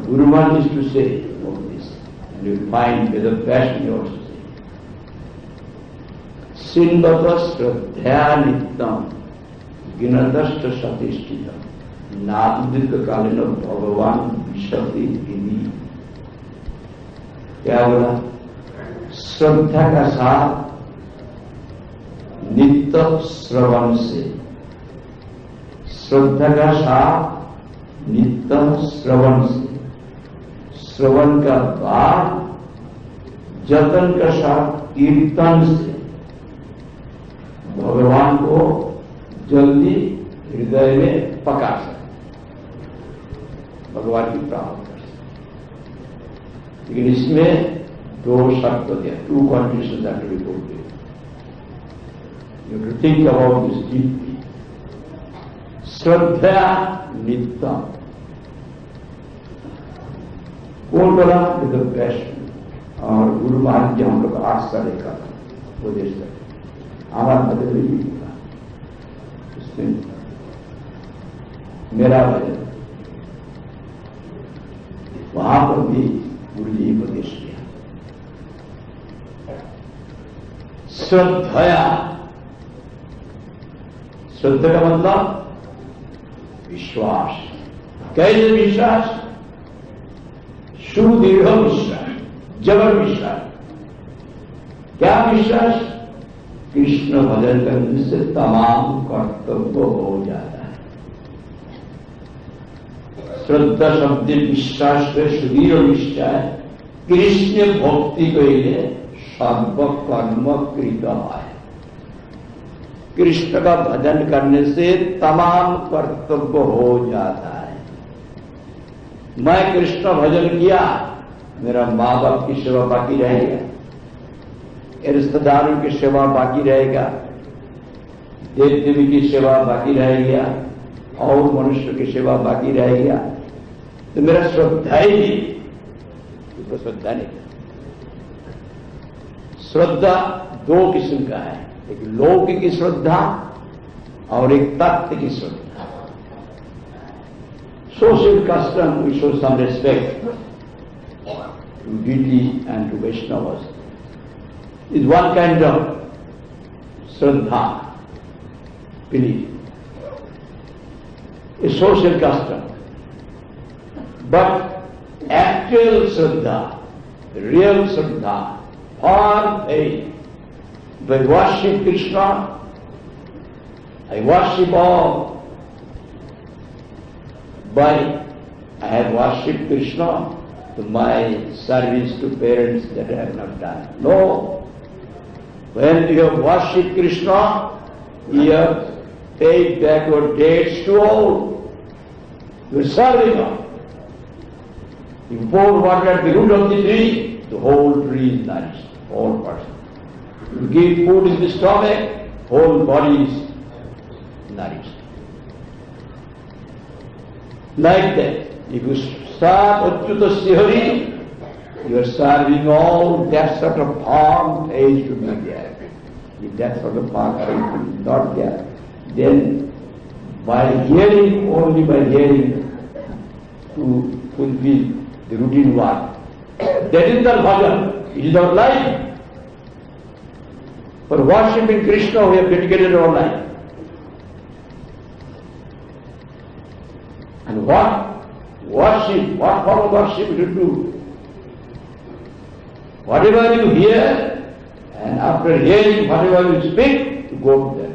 Guru Maharaj used to say all this, and you find with a passion you also say. Sindhata Shraddhaya Nittam Ginadashta Satishtita Nadika Kalina Bhagavan Vishati Gini. क्या बोला? श्रद्धा का साथ नित्य श्रवण से, श्रद्धा का साथ नित्य श्रवण से, श्रवण का बाद जतन का साथ कीर्तन से भगवान को जल्दी हृदय में पका सकते, भगवान की प्राप्ति कर सकते। लेकिन इसमें दो शर्त दिया, 2 conditions have to be fulfilled. You have to think about this deeply. श्रद्धा नित्यम, कौन बोला? With the passion. और गुरु महाराज जी हम लोग 8 साल का था वो देश तक, हमारा भजन नहीं था उसमें, मेरा भजन वहां पर भी गुरु जी उपदेश किया। श्रद्धया, श्रद्धा का मतलब विश्वास। कैसे विश्वास? सुदृढ़ विश्वास, जबर विश्वास। क्या विश्वास? कृष्ण भजन करने से तमाम कर्तव्य हो जाता है। श्रद्धा शब्द विश्वास से सुदृढ़ विश्वास, कृष्ण भक्ति के लिए सर्व कर्म कृत है। कृष्ण का भजन करने से तमाम कर्तव्य हो जाता है। मैं कृष्ण भजन किया, मेरा माँ बाप की सेवा बाकी रहेगा, रिश्तेदारों की सेवा बाकी रहेगा, देव देवी की सेवा बाकी रहेगा, और मनुष्य की सेवा बाकी रहेगा, तो मेरा श्रद्धा ही नहीं, तो श्रद्धा नहीं। श्रद्धा 2 किस्म का है, एक लौकिक की श्रद्धा और एक तत्व की श्रद्धा। Social custom, we show some respect to deity and to Vaishnavas, is one kind of shraddha, belief, a social custom. But actual shraddha, real shraddha, for faith, if I worship Krishna, I worship all. By I have worshipped Krishna, to my service to parents that I have not done. No. When you have worshipped Krishna, you have paid back your debts to all. You are serving all. You pour water at the root of the tree, the whole tree is nourished, whole person. You give food in the stomach, whole body is nourished. Like that, if you serve Achyuta Srihari, you are serving all that sort of form age to be there. If that sort of form is not there, then by hearing, only by hearing, to fulfill the routine work, that is the bhajan, it is our life. For worshipping Krishna, we have dedicated our life. And what worship, what form of worship you do? Whatever you hear, and after hearing whatever you speak, to go there.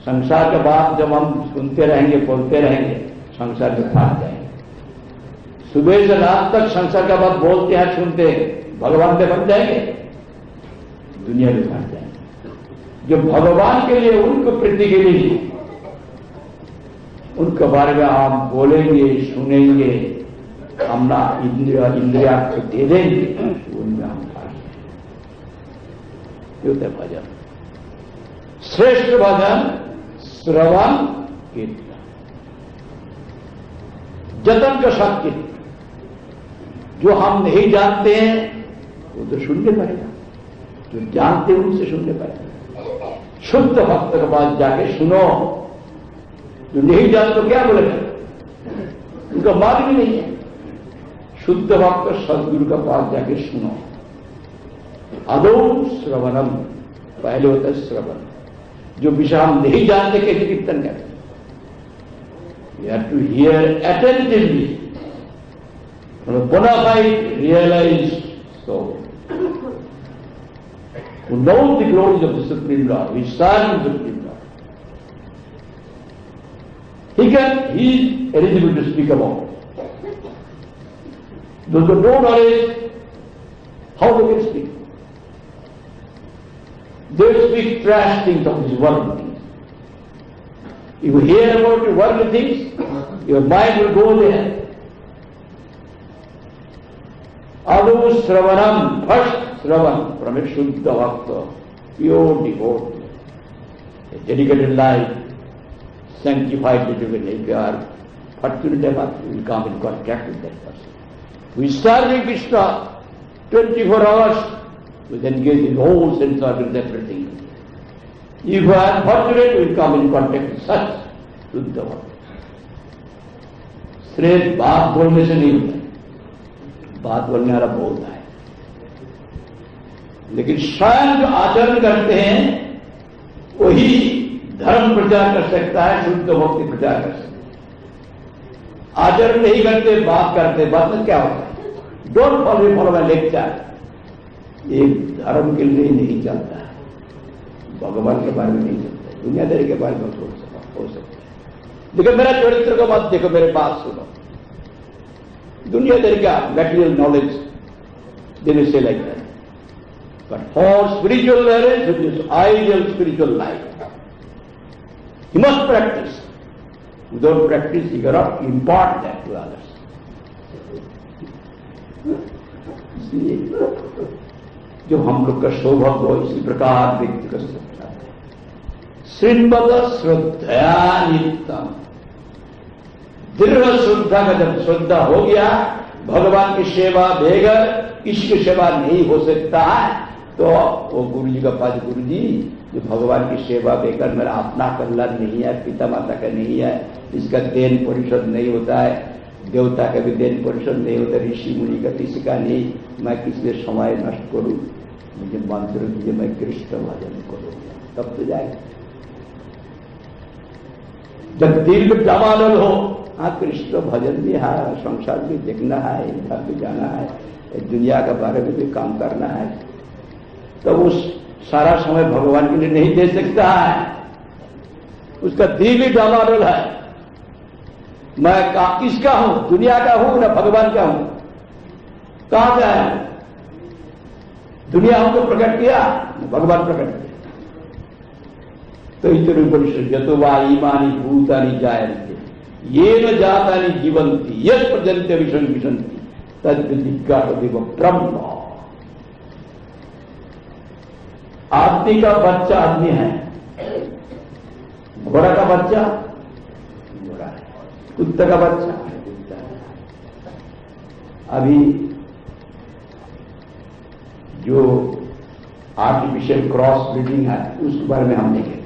संसार का बात जब हम सुनते रहेंगे, बोलते रहेंगे, संसार में फंस जाएंगे। सुबह से रात तक संसार का बात बोलते हैं, सुनते हैं, भगवान पे बन जाएंगे, दुनिया में फंस जाएंगे। जो भगवान के लिए, उनको प्रीति के लिए, उनके बारे में आप बोलेंगे, सुनेंगे, हमना इंद्रिया को दे देंगे, उनमें हम खाएंगे। भजन, श्रेष्ठ भजन श्रवण कीर्तन, जतन का शक्ति। जो हम नहीं जानते हैं वो तो सुनने पड़ेगा, जो जानते हैं उनसे सुनने पड़ेगा। शुद्ध भक्त के पास जाके सुनो, जो नहीं जानते तो क्या बोलेगा, उनका मार्ग भी नहीं है। शुद्ध भक्त सदगुरु का पास जाके सुनो। अदो श्रवणम, पहले होता है श्रवण, जो विषय हम नहीं जानते कैसे कीर्तन करते। You have to hear attentively from a bona fide realized soul who knows the glories of the Supreme Lord, who is serving the Supreme Lord. He is eligible to speak about. Those who don't know knowledge, how they can speak? They speak trash things of this world things. If you hear about the worldly things, your mind will go there. Adu Sravanam, first Sravan from a Shuddha Bhakta, pure devotee, a dedicated life, sanctified dedicated nature, fortunate enough, you will come in contact with that person. Who is serving Krishna 24 hours, will engage in whole sense organs, everything. If you are fortunate, you will come in contact with such Shuddha Bhakta. श्रेष्ठ बात बोलने से नहीं होता है, बात बोलने वाला बहुत है, लेकिन स्वयं जो आचरण करते हैं वही धर्म प्रचार कर सकता है, शुद्ध भक्ति प्रचार कर सकता है। आचरण नहीं करते, बात करते, बात में क्या होता है? डोंट फॉलो माय लेक्चर, एक धर्म के लिए नहीं चलता है, भगवान के बारे में नहीं चलता है, दुनियादारी के बारे में हो सकता है। देखो मेरा चरित्र को मत देखो, मेरे बात सुनो। दुनियादारी का मटेरियल नॉलेज देने से like that, but for spiritual knowledge, it is ideal spiritual life, you must practise. Without practice you cannot impart that to others. इसलिए जो हम लोग का सौभाग्य हो, इसी प्रकार व्यक्ति कर सकता है। श्रीमद श्रद्धया नित्यम, दृढ़ श्रद्धा का जब श्रद्धा हो गया, भगवान की सेवा बगैर इसकी सेवा नहीं हो सकता है, तो वो गुरु जी का पास, गुरु जी जो भगवान की सेवा बगैर मेरा अपना कल्याण नहीं है, पिता माता का नहीं है, इसका देन परिशोध नहीं होता है, देवता का भी देन परिशोध नहीं होता, ऋषि मुनि का किसी का नहीं, मैं किस लिए समय नष्ट करूं, मुझे मंत्र दीजिए, मैं कृष्ण भजन करूंगा, तब तो जाएगा। जब दिल में जमानल हो, हाँ कृष्ण भजन भी है, संसार भी देखना है, इधर भी जाना है, दुनिया के बारे में भी काम करना है, तो उस सारा समय भगवान के लिए नहीं दे सकता है, उसका दिल ही जमानल है। मैं किसका हूं? दुनिया का हूं ना भगवान का हूं? कहां से आया? दुनिया हमको प्रकट किया, भगवान प्रकट किया। तो इतने उपनिषद यतो वा इमानि भूतानि जायन्ते येन जातानि जीवन्ति यत् प्रजन्ते विशन्ति तद्विज्ञातमेव ब्रह्म। आदमी का बच्चा आदमी है, घोड़ा का बच्चा घोड़ा है, कुत्ते का बच्चा कुत्ता है। अभी जो आर्टिफिशियल क्रॉस ब्रीडिंग है उसके बारे में हम देखें।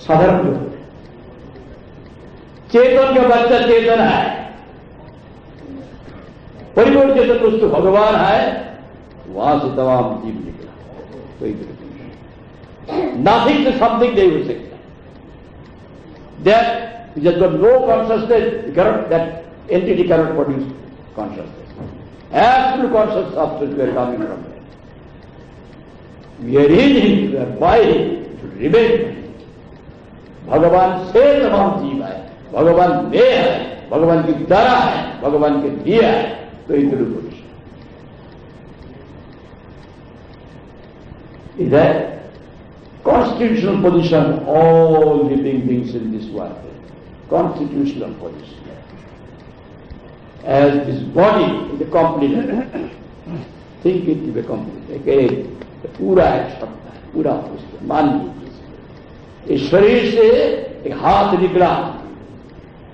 साधारण जो चेतन का बच्चा चेतन है, परिपूर्ण चेतन वस्तु भगवान है, वहां से तमाम जीव निकला, कोई नथिंग से समथिंग नहीं हो सकता। That just got no consciousness, that entity cannot produce consciousness. Absolute conscious substance we are coming from, we are in him, we are by him, should remain. भगवान से तमाम जीव है, भगवान में है, भगवान की तरह है, भगवान के लिए है, तो इधर पुरुष इधर constitutional position all living beings in this world, constitutional position. As this body is a complete, think it is a complete, एक पूरा एक शब्द है, पूरा पुरुष मान लीजिए। इस शरीर से एक हाथ निकला,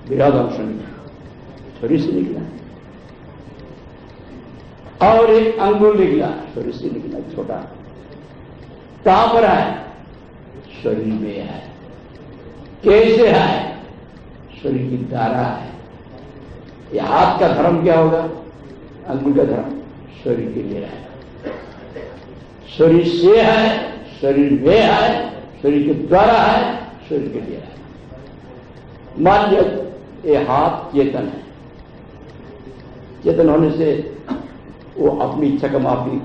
विराट अंश निकला, शरीर से निकला, और एक अंगुल निकला, शरीर से निकला, छोटा। कहां पर है? शरीर में है। कैसे है? शरीर की धारा है, ये हाथ का धर्म क्या होगा? अंगुल का धर्म शरीर के लिए रहेगा। शरीर से है, शरीर में है, शरीर के द्वारा है, शरीर के लिए रहेगा। मान लो ये हाथ चेतन है, चेतन होने से वो अपनी इच्छा का माफी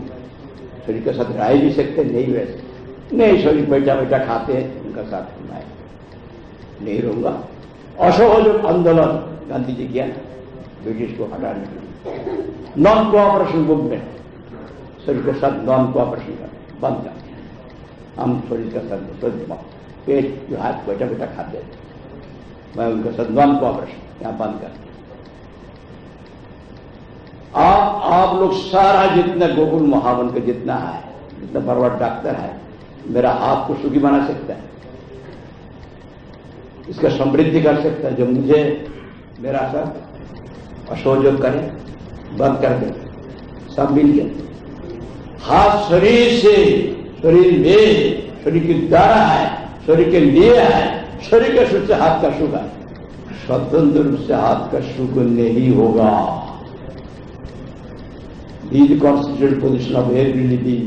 शरीर के साथ रह भी सकते, नहीं रह सकते। नहीं, शरीर बैठा बैठा खाते हैं, उनका साथ मैं नहीं रहूंगा। असहयोग आंदोलन गांधी जी किया ब्रिटिश को हटाने के लिए, नॉन कोऑपरेशन मूवमेंट, शरीर के साथ नॉन कोऑपरेशन कर बंद कर दिया। हम शरीर का साथ पेट जो हाथ बैठा बैठा खाते थे, मैं उनके साथ नॉन कोऑपरेशन यहां बंद कर दिया। आप लोग सारा जितना गोकुल महावन का जितना है, जितना बड़ा डॉक्टर है, मेरा हाथ को सुखी बना सकता है, इसका समृद्धि कर सकता है। जो मुझे मेरा सब असहयोग करे, बंद कर दे, सब मिलके। हाथ शरीर से, शरीर में, शरीर के द्वारा है, शरीर के लिए है, शरीर के सुख से हाथ का सुख है। स्वतंत्र रूप से हाथ का सुख नहीं होगा। The constitutional position of every living